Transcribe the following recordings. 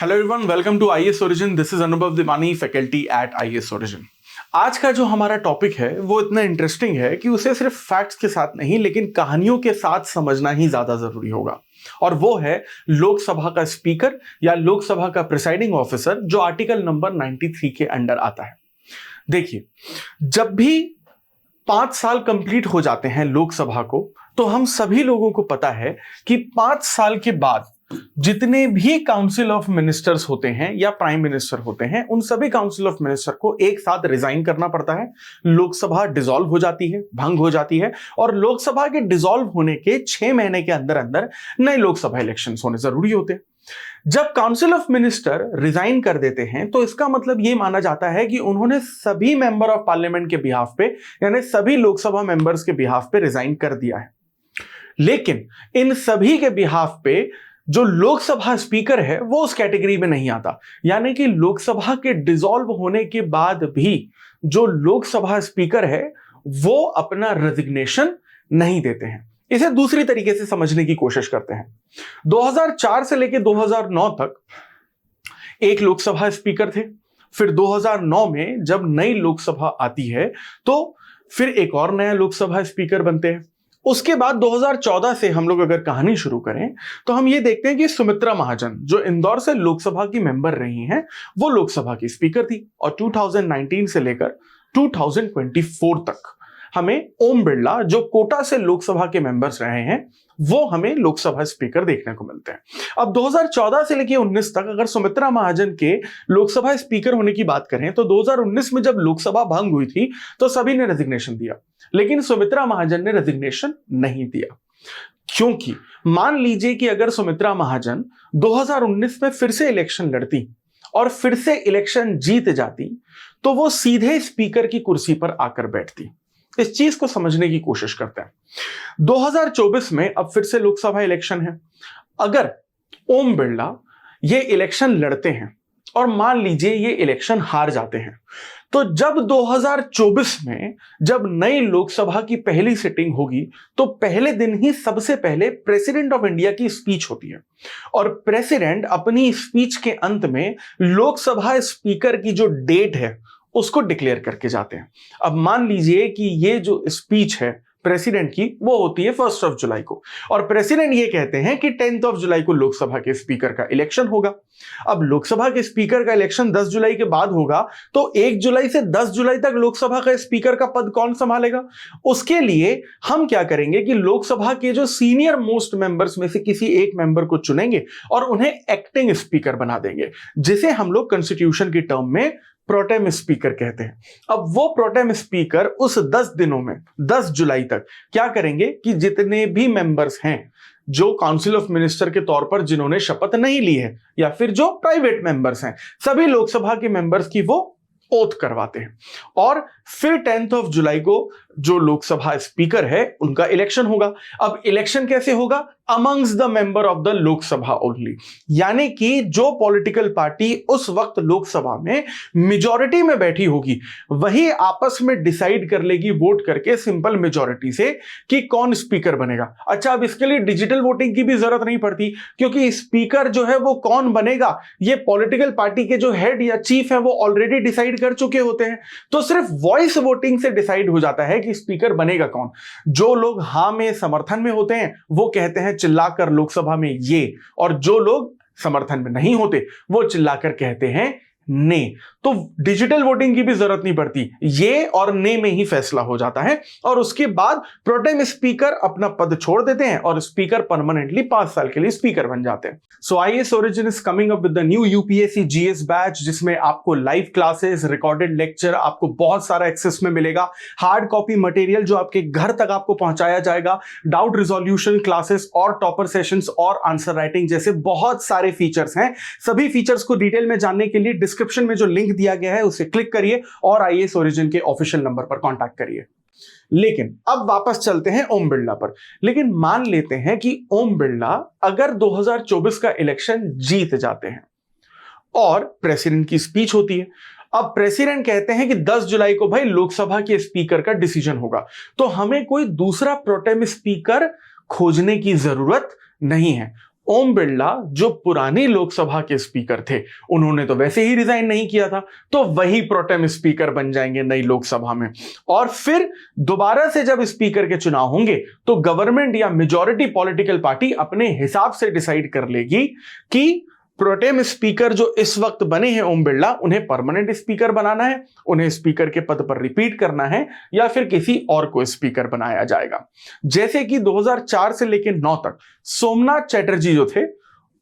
Hello everyone, welcome to IAS Origin. This is Anubhav Diwani, faculty at IAS Origin. आज का जो हमारा टॉपिक है वो इतना इंटरेस्टिंग है कि उसे सिर्फ फैक्ट्स के साथ नहीं लेकिन कहानियों के साथ समझना ही ज्यादा जरूरी होगा। और वो है लोकसभा का स्पीकर या लोकसभा का प्रिसाइडिंग ऑफिसर, जो आर्टिकल नंबर 93 के अंडर आता है। देखिए, जब भी 5 साल कंप्लीट हो जाते हैं लोकसभा को, तो हम सभी लोगों को पता है कि 5 साल के बाद जितने भी काउंसिल ऑफ मिनिस्टर्स होते हैं या प्राइम मिनिस्टर होते हैं, उन सभी काउंसिल ऑफ मिनिस्टर को एक साथ रिजाइन करना पड़ता है। लोकसभा डिसॉल्व हो जाती है, भंग हो जाती है, और लोकसभा के डिसॉल्व होने के 6 महीने के अंदर अंदर नए लोकसभा इलेक्शंस होने जरूरी होते हैं। जब काउंसिल ऑफ मिनिस्टर रिजाइन कर देते हैं तो इसका मतलब यह माना जाता है कि उन्होंने सभी मेंबर ऑफ पार्लियामेंट के बिहाफ पे, यानी सभी लोकसभा मेंबर्स के बिहाफ पे रिजाइन कर दिया है। लेकिन इन सभी के बिहाफ पे जो लोकसभा स्पीकर है वो उस कैटेगरी में नहीं आता। यानी कि लोकसभा के डिसॉल्व होने के बाद भी जो लोकसभा स्पीकर है वो अपना रेजिग्नेशन नहीं देते हैं। इसे दूसरी तरीके से समझने की कोशिश करते हैं। 2004 से लेकर 2009 तक एक लोकसभा स्पीकर थे। फिर 2009 में जब नई लोकसभा आती है तो फिर एक और नया लोकसभा स्पीकर बनते हैं। उसके बाद 2014 से हम लोग अगर कहानी शुरू करें तो हम ये देखते हैं कि सुमित्रा महाजन, जो इंदौर से लोकसभा की मेंबर रही हैं, वो लोकसभा की स्पीकर थी। और 2019 से लेकर 2024 तक हमें ओम बिरला, जो कोटा से लोकसभा के मेंबर्स रहे हैं, वो हमें लोकसभा स्पीकर देखने को मिलते हैं। अब 2014 से लेकर 19 तक अगर सुमित्रा महाजन के लोकसभा स्पीकर होने की बात करें तो 2019 में जब लोकसभा भंग हुई थी तो सभी ने रेजिग्नेशन दिया, लेकिन सुमित्रा महाजन ने रेजिग्नेशन नहीं दिया। क्योंकि मान लीजिए कि अगर सुमित्रा महाजन 2019 में फिर से इलेक्शन लड़ती और फिर से इलेक्शन जीत जाती तो वो सीधे स्पीकर की कुर्सी पर आकर बैठती। इस चीज को समझने की कोशिश करते हैं। 2024 में अब फिर से लोकसभा इलेक्शन है। अगर ओम बिरला ये इलेक्शन लड़ते हैं और मान लीजिए ये इलेक्शन हार जाते हैं, तो जब 2024 में जब नई लोकसभा की पहली सिटिंग होगी तो पहले दिन ही सबसे पहले प्रेसिडेंट ऑफ इंडिया की स्पीच होती है। और प्रेसिडेंट अपनी स्पीच के अंत में लोकसभा स्पीकर की जो डेट है उसको डिक्लेयर करके जाते हैं। अब मान लीजिए कि ये जो स्पीच है प्रेसिडेंट की वो होती है 1 जुलाई को, और प्रेसिडेंट ये कहते हैं कि 10 जुलाई को लोकसभा के स्पीकर का इलेक्शन होगा। अब लोकसभा के स्पीकर का इलेक्शन 10 जुलाई के बाद होगा, तो 1 जुलाई से 10 जुलाई तक लोकसभा का स्पीकर का पद कौन संभालेगा? उसके लिए हम क्या करेंगे कि लोकसभा के जो सीनियर मोस्ट मेंबर्स में से किसी एक मेंबर को चुनेंगे और उन्हें एक्टिंग स्पीकर बना देंगे, जिसे हम लोग कॉन्स्टिट्यूशन की टर्म में प्रोटेम स्पीकर कहते हैं। अब वो प्रोटेम स्पीकर उस 10 दिनों में 10 जुलाई तक क्या करेंगे कि जितने भी मेंबर्स हैं जो काउंसिल ऑफ मिनिस्टर के तौर पर जिन्होंने शपथ नहीं ली है या फिर जो प्राइवेट मेंबर्स हैं, सभी लोकसभा के मेंबर्स की वो ओथ करवाते हैं। और फिर 10 जुलाई को जो लोकसभा स्पीकर है उनका इलेक्शन होगा। अब इलेक्शन कैसे होगा? Amongst the member of the Lok Sabha only, यानी कि जो पॉलिटिकल पार्टी उस वक्त लोकसभा में मेजॉरिटी में बैठी होगी वही आपस में डिसाइड कर लेगी वोट करके सिंपल मेजॉरिटी से कि कौन स्पीकर बनेगा। अच्छा, अब इसके लिए डिजिटल वोटिंग की भी जरूरत नहीं पड़ती, क्योंकि स्पीकर जो है वो कौन बनेगा ये पॉलिटिकल पार्टी के जो हेड या चीफ है वो ऑलरेडी डिसाइड कर चुके होते हैं। तो सिर्फ वॉइस वोटिंग से डिसाइड हो जाता है कि स्पीकर बनेगा कौन। जो लोग हां में समर्थन में होते हैं वो कहते हैं चिल्लाकर लोकसभा में ये, और जो लोग समर्थन में नहीं होते वो चिल्लाकर कहते हैं ने। तो डिजिटल वोटिंग की भी जरूरत नहीं पड़ती, ये और ने में ही फैसला हो जाता है। और उसके बाद प्रोटेम स्पीकर अपना पद छोड़ देते हैं और स्पीकर परमानेंटली 5 साल के लिए स्पीकर बन जाते हैं। So IAS origin is coming up with the new UPSC GS batch, जिसमें आपको लाइव क्लासेस, रिकॉर्डेड लेक्चर, आपको बहुत सारा एक्सेस में मिलेगा। हार्ड कॉपी मटेरियल जो आपके घर तक आपको पहुंचाया जाएगा, डाउट रिजोल्यूशन क्लासेस और टॉपर सेशंस और आंसर राइटिंग जैसे बहुत सारे फीचर्स हैं। सभी फीचर्स को डिटेल में जानने के लिए डिस्क्रिप्शन में जो लिंक दिया गया है उसे क्लिक करिए और आईएएस ओरिजिन के ऑफिशियल नंबर पर कांटेक्ट करिए। लेकिन अब वापस चलते हैं ओम बिरला पर। लेकिन मान लेते हैं कि ओम बिरला अगर 2024 का इलेक्शन जीत जाते हैं और प्रेसिडेंट की स्पीच होती है। अब प्रेसिडेंट कहते हैं कि 10 जुलाई को भाई लोकसभा के स्पीकर का डिसीजन होगा, तो हमें कोई दूसरा प्रोटेम स्पीकर खोजने की जरूरत नहीं है। ओम बिरला जो पुरानी लोकसभा के स्पीकर थे, उन्होंने तो वैसे ही रिजाइन नहीं किया था, तो वही प्रोटेम स्पीकर बन जाएंगे नई लोकसभा में। और फिर दोबारा से जब स्पीकर के चुनाव होंगे तो गवर्नमेंट या मेजॉरिटी पॉलिटिकल पार्टी अपने हिसाब से डिसाइड कर लेगी कि प्रोटेम स्पीकर जो इस वक्त बने हैं ओम बिरला, उन्हें परमानेंट स्पीकर बनाना है, उन्हें स्पीकर के पद पर रिपीट करना है, या फिर किसी और को स्पीकर बनाया जाएगा। जैसे कि 2004 से लेकर 9 तक सोमनाथ चैटर्जी जो थे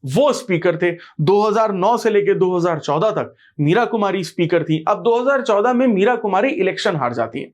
वो स्पीकर थे। 2009 से लेकर 2014 तक मीरा कुमारी स्पीकर थी। अब 2014 में मीरा कुमारी इलेक्शन हार जाती है,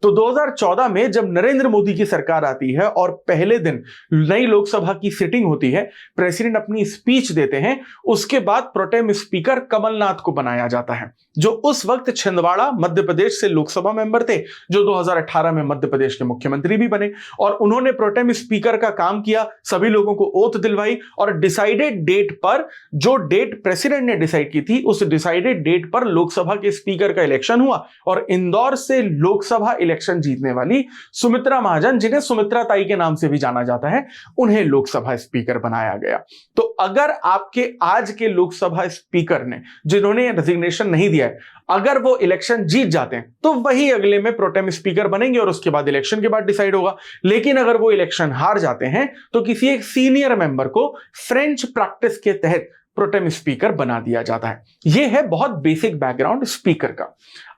तो 2014 में जब नरेंद्र मोदी की सरकार आती है और पहले दिन नई लोकसभा की सिटिंग होती है, प्रेसिडेंट अपनी स्पीच देते हैं, उसके बाद प्रोटेम स्पीकर कमलनाथ को बनाया जाता है, जो उस वक्त छिंदवाड़ा मध्य प्रदेश से लोकसभा मेंबर थे, जो 2018 में मध्य प्रदेश के मुख्यमंत्री भी बने। और उन्होंने प्रोटेम स्पीकर का काम किया, सभी लोगों को ओथ दिलवाई, और डिसाइडेड डेट पर, जो डेट प्रेसिडेंट ने डिसाइड की थी, उस डिसाइडेड डेट पर लोकसभा के स्पीकर का इलेक्शन हुआ, और इंदौर से लोकसभा इलेक्शन जीतने वाली सुमित्रा महाजन, जिन्हें सुमित्रा ताई के नाम से भी जाना जाता है, उन्हें लोकसभा स्पीकर बनाया गया। तो अगर आपके आज के लोकसभा स्पीकर ने, जिन्होंने रेजिग्नेशन नहीं दिया है, अगर वो इलेक्शन जीत जाते हैं तो वही अगले में प्रोटेम स्पीकर बनेंगे और उसके बाद इलेक्शन के बाद डिसाइड होगा। लेकिन अगर वो इलेक्शन हार जाते हैं तो किसी एक सीनियर मेंबर को फ्रेंच प्रैक्टिस के तहत प्रोटेम स्पीकर बना दिया जाता है। यह है बहुत बेसिक बैकग्राउंड स्पीकर का।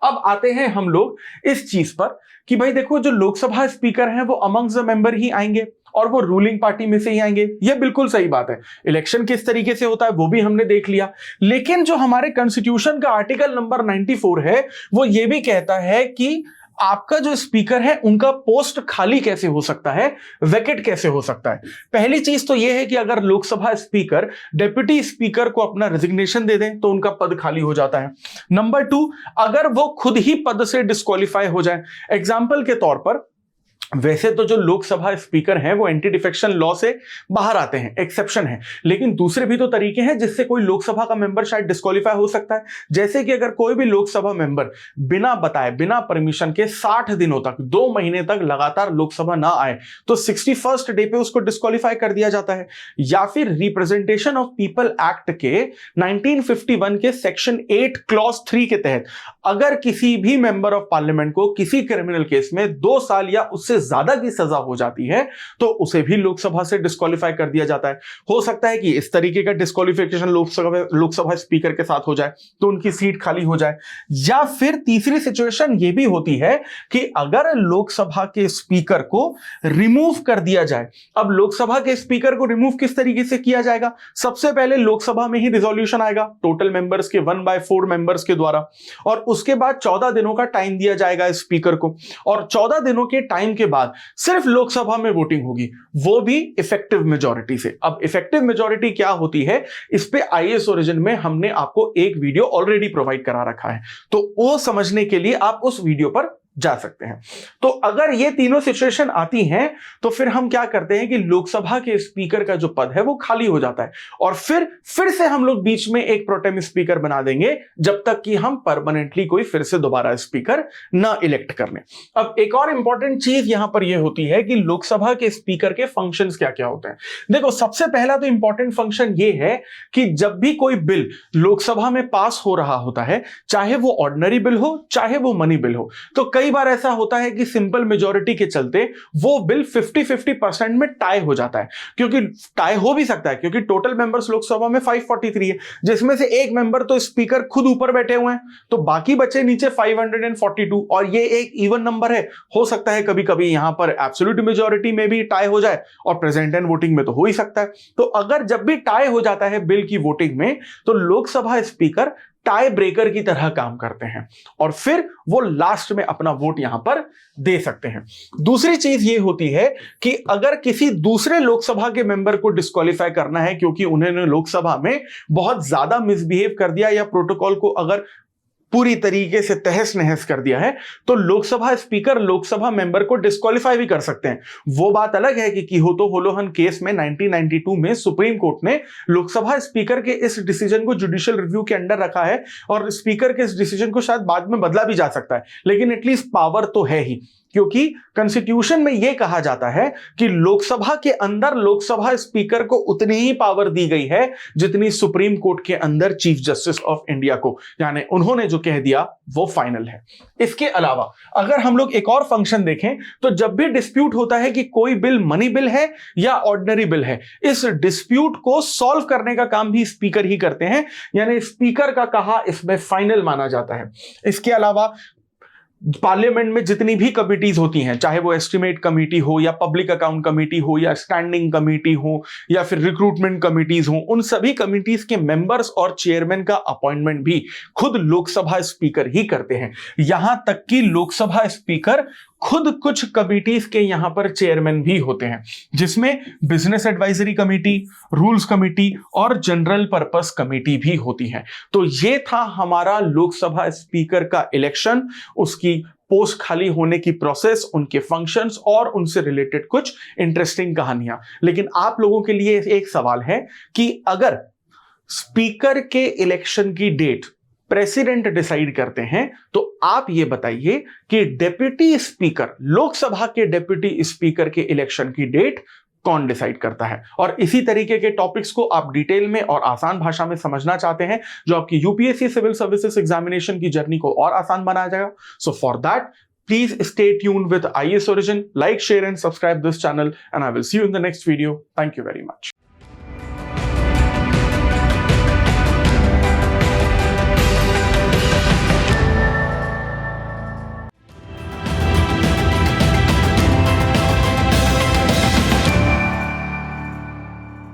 अब आते हैं हम लोग इस चीज पर कि भाई देखो, जो लोकसभा स्पीकर हैं वो अमंग्स द मेंबर ही आएंगे और वो रूलिंग पार्टी में से ही आएंगे। ये बिल्कुल सही बात है। इलेक्शन किस तरीके से होता है वो भी हमने देख लिया। लेकिन जो हमारे कॉन्स्टिट्यूशन का आर्टिकल नंबर 94 है, वो ये भी कहता है कि आपका जो स्पीकर है उनका पोस्ट खाली कैसे हो सकता है, वैकेट कैसे हो सकता है। पहली चीज तो यह है कि अगर लोकसभा स्पीकर डिप्टी स्पीकर को अपना रेजिग्नेशन दे दें तो उनका पद खाली हो जाता है। नंबर 2, अगर वो खुद ही पद से डिस्क्वालीफाई हो जाए। एग्जाम्पल के तौर पर, वैसे तो जो लोकसभा स्पीकर हैं वो एंटी डिफेक्शन लॉ से बाहर आते हैं, एक्सेप्शन है, लेकिन दूसरे भी तो तरीके हैं जिससे कोई लोकसभा का मेंबर शायद डिस्क्वालीफाई हो सकता है। जैसे कि अगर कोई भी लोकसभा मेंबर बिना बताए, बिना परमिशन के 60 दिनों तक, 2 महीने तक लगातार लोकसभा ना आए तो 61st डे पे उसको डिस्क्वालीफाई कर दिया जाता है। या फिर रिप्रेजेंटेशन ऑफ पीपल एक्ट के 1951 के सेक्शन 8 क्लॉज 3 के तहत अगर किसी भी मेंबर ऑफ पार्लियामेंट को किसी क्रिमिनल केस में 2 साल या उससे ज्यादा की सजा हो जाती है तो उसे भी लोकसभा से डिस्क्वालीफाई कर दिया जाता है। हो सकता है कि इस तरीके का डिस्क्वालिफिकेशन लोकसभा स्पीकर के साथ हो जाए तो उनकी सीट खाली हो जाए। या फिर तीसरी सिचुएशन यह भी होती है कि अगर लोकसभा के स्पीकर को रिमूव कर दिया जाए। अब लोकसभा के स्पीकर को रिमूव किस तरीके से किया जाएगा? सबसे पहले लोकसभा में ही रिजोल्यूशन आएगा टोटल मेंबर्स के 1/4 मेंबर्स के द्वारा, और उसके बाद 14 दिनों का टाइम दिया जाएगा स्पीकर को, और 14 दिनों के टाइम के बाद सिर्फ लोकसभा में वोटिंग होगी, वो भी इफेक्टिव मेजॉरिटी से। अब इफेक्टिव मेजॉरिटी क्या होती है, इस पे आईएएस ओरिजिन में हमने आपको एक वीडियो ऑलरेडी प्रोवाइड करा रखा है, तो वो समझने के लिए आप उस वीडियो पर जा सकते हैं। तो अगर ये तीनों सिचुएशन आती हैं तो फिर हम क्या करते हैं कि लोकसभा के स्पीकर का जो पद है वो खाली हो जाता है, और फिर से हम लोग बीच में एक प्रोटेम स्पीकर बना देंगे जब तक कि हम परमानेंटली कोई फिर से दोबारा स्पीकर ना इलेक्ट कर लें। अब एक और इंपॉर्टेंट चीज यहां पर यह होती है कि लोकसभा के स्पीकर के फंक्शंस क्या क्या होते हैं। देखो, सबसे पहला तो इंपॉर्टेंट फंक्शन यह है कि जब भी कोई बिल लोकसभा में पास हो रहा होता है, चाहे वो ऑर्डिनरी बिल हो चाहे वो मनी बिल हो, तो कई बार ऐसा होता है कि सिंपल मेजॉरिटी के चलते वो बिल 50-50% में टाई हो जाता है। क्योंकि टाई हो भी सकता है क्योंकि टोटल मेंबर्स लोकसभा में 543 है, जिसमें से एक मेंबर तो स्पीकर खुद ऊपर बैठे हुए हैं, तो बाकी बचे नीचे 542, और ये एक इवन नंबर है। हो सकता है कभी कभी यहां पर एब्सोल्यूट मेजॉरिटी में भी टाई हो जाए, और प्रेजेंट एंड वोटिंग में तो हो ही सकता है। तो अगर जब भी टाई हो जाता है बिल की वोटिंग में, तो लोकसभा स्पीकर टाई ब्रेकर की तरह काम करते हैं, और फिर वो लास्ट में अपना वोट यहां पर दे सकते हैं। दूसरी चीज ये होती है कि अगर किसी दूसरे लोकसभा के मेंबर को डिस्क्वालीफाई करना है क्योंकि उन्होंने लोकसभा में बहुत ज्यादा मिसबिहेव कर दिया या प्रोटोकॉल को अगर पूरी तरीके से तहस नहस कर दिया है, तो लोकसभा स्पीकर लोकसभा मेंबर को डिस्क्वालीफाई भी कर सकते हैं। वो बात अलग है कि किहोतो होलोहन केस में 1992 में सुप्रीम कोर्ट ने लोकसभा स्पीकर के इस डिसीजन को जुडिशियल रिव्यू के अंडर रखा है, और स्पीकर के इस डिसीजन को शायद बाद में बदला भी जा सकता है, लेकिन एटलीस्ट पावर तो है ही क्योंकि कॉन्स्टिट्यूशन में यह कहा जाता है कि लोकसभा के अंदर लोकसभा स्पीकर को उतनी ही पावर दी गई है जितनी सुप्रीम कोर्ट के अंदर चीफ जस्टिस ऑफ इंडिया को, यानी उन्होंने जो कह दिया वो फाइनल है। इसके अलावा अगर हम लोग एक और फंक्शन देखें तो जब भी डिस्प्यूट होता है कि कोई बिल मनी बिल है या ऑर्डिनरी बिल है, इस डिस्प्यूट को सॉल्व करने का काम भी स्पीकर ही करते हैं, यानी स्पीकर का कहा इसमें फाइनल माना जाता है। इसके अलावा पार्लियामेंट में जितनी भी कमिटीज होती हैं, चाहे वो एस्टिमेट कमेटी हो या पब्लिक अकाउंट कमेटी हो या स्टैंडिंग कमेटी हो या फिर रिक्रूटमेंट कमिटीज हो, उन सभी कमिटीज के मेंबर्स और चेयरमैन का अपॉइंटमेंट भी खुद लोकसभा स्पीकर ही करते हैं। यहां तक कि लोकसभा स्पीकर खुद कुछ कमिटीज के यहां पर चेयरमैन भी होते हैं, जिसमें business advisory committee, rules committee और जनरल पर्पस कमेटी भी होती है। तो ये था हमारा लोकसभा स्पीकर का इलेक्शन, उसकी पोस्ट खाली होने की प्रोसेस, उनके फंक्शंस और उनसे रिलेटेड कुछ इंटरेस्टिंग कहानियां। लेकिन आप लोगों के लिए एक सवाल है कि अगर स्पीकर के इलेक्शन की डेट प्रेसिडेंट डिसाइड करते हैं तो आप ये बताइए कि डेप्यूटी स्पीकर, लोकसभा के डेप्यूटी स्पीकर के इलेक्शन की डेट कौन डिसाइड करता है? और इसी तरीके के टॉपिक्स को आप डिटेल में और आसान भाषा में समझना चाहते हैं जो आपकी यूपीएससी सिविल सर्विसेज एग्जामिनेशन की जर्नी को और आसान बनाया जाएगा, so for that please stay tuned with IAS Origin. Like, share and subscribe this channel and I will see you in the next video. Thank you very much.